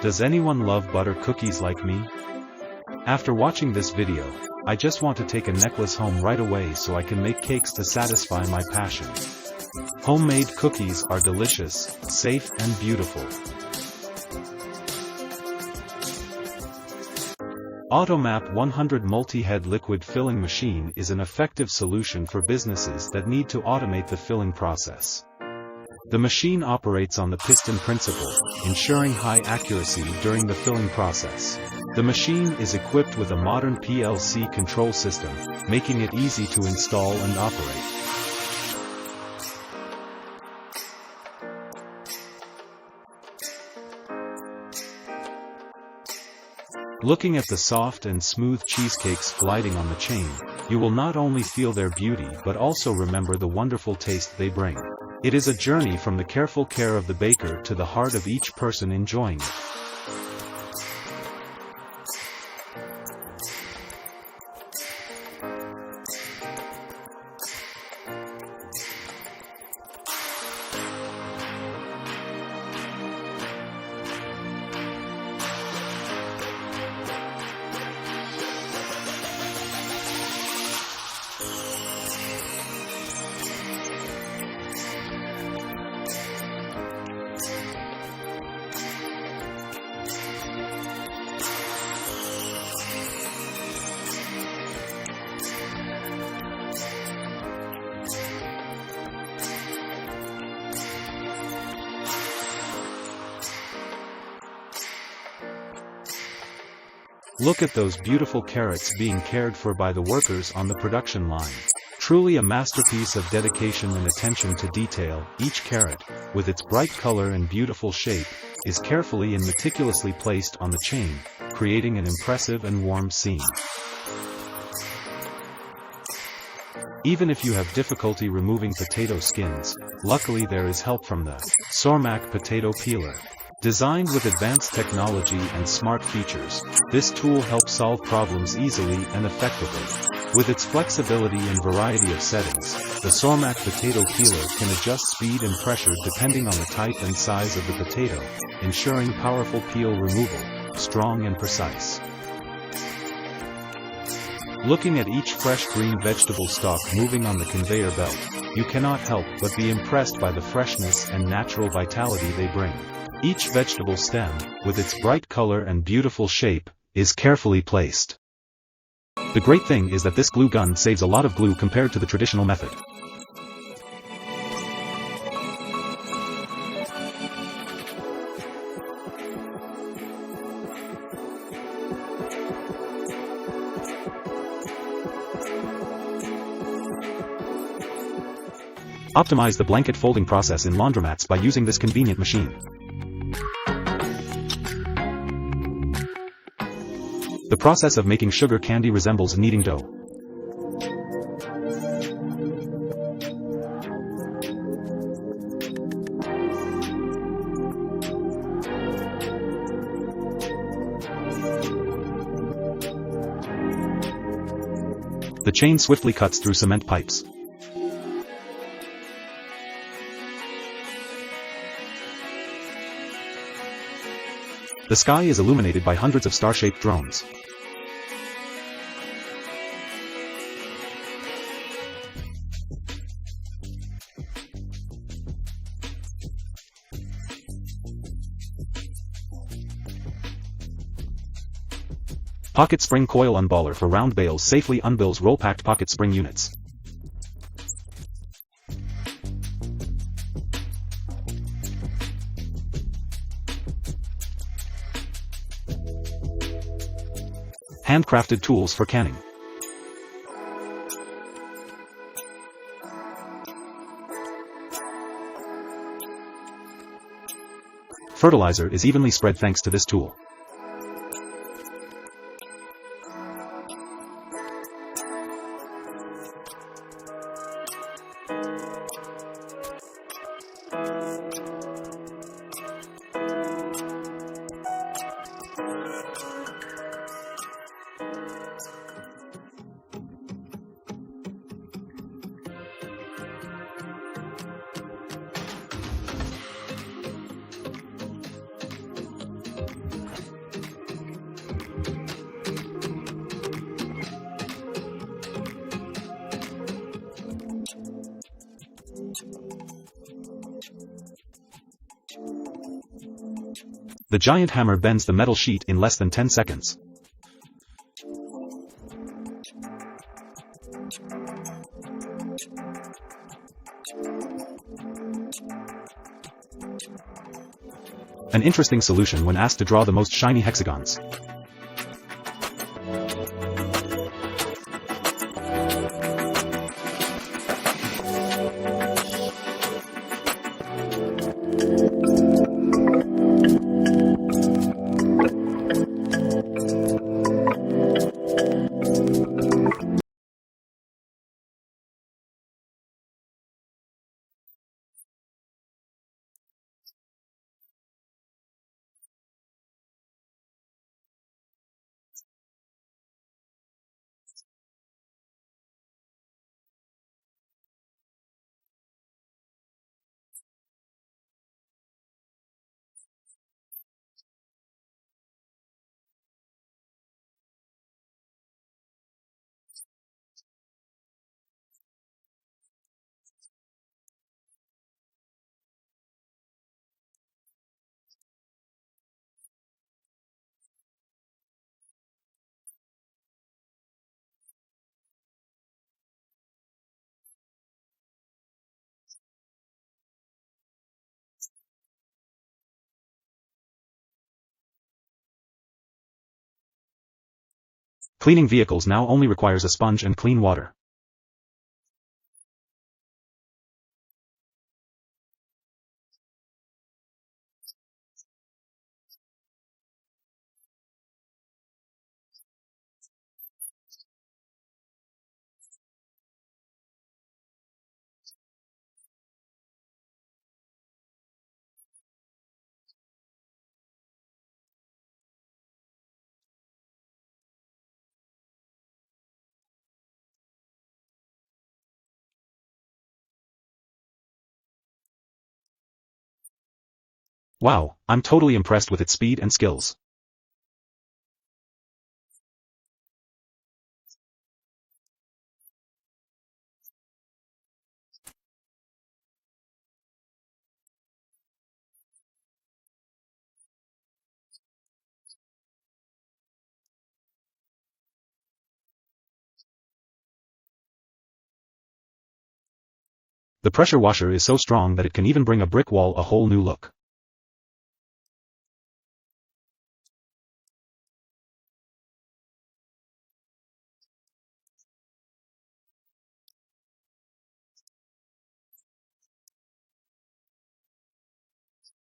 Does anyone love butter cookies like me? After watching this video, I just want to take a necklace home right away so I can make cakes to satisfy my passion. Homemade cookies are delicious, safe and beautiful. Automap 100 multi-head liquid filling machine is an effective solution for businesses that need to automate the filling process. The machine operates on the piston principle, ensuring high accuracy during the filling process. The machine is equipped with a modern PLC control system, making it easy to install and operate. Looking at the soft and smooth cheesecakes gliding on the chain, you will not only feel their beauty but also remember the wonderful taste they bring. It is a journey from the careful care of the baker to the heart of each person enjoying it. Look at those beautiful carrots being cared for by the workers on the production line. Truly a masterpiece of dedication and attention to detail. Each carrot, with its bright color and beautiful shape, is carefully and meticulously placed on the chain, creating an impressive and warm scene. Even if you have difficulty removing potato skins, luckily there is help from the Sormac potato peeler. Designed with advanced technology and smart features, this tool helps solve problems easily and effectively. With its flexibility and variety of settings, the Sormac potato peeler can adjust speed and pressure depending on the type and size of the potato, ensuring powerful peel removal, strong and precise. Looking at each fresh green vegetable stalk moving on the conveyor belt, you cannot help but be impressed by the freshness and natural vitality they bring. Each vegetable stem, with its bright color and beautiful shape, is carefully placed. The great thing is that this glue gun saves a lot of glue compared to the traditional method. Optimize the blanket folding process in laundromats by using this convenient machine. The process of making sugar candy resembles kneading dough. The chain swiftly cuts through cement pipes. The sky is illuminated by hundreds of star-shaped drones. Pocket spring coil unballer for round bales safely unbills roll-packed pocket spring units. Handcrafted tools for canning. Fertilizer is evenly spread thanks to this tool. The giant hammer bends the metal sheet in less than 10 seconds. An interesting solution when asked to draw the most shiny hexagons. Cleaning vehicles now only requires a sponge and clean water. Wow, I'm totally impressed with its speed and skills. The pressure washer is so strong that it can even bring a brick wall a whole new look.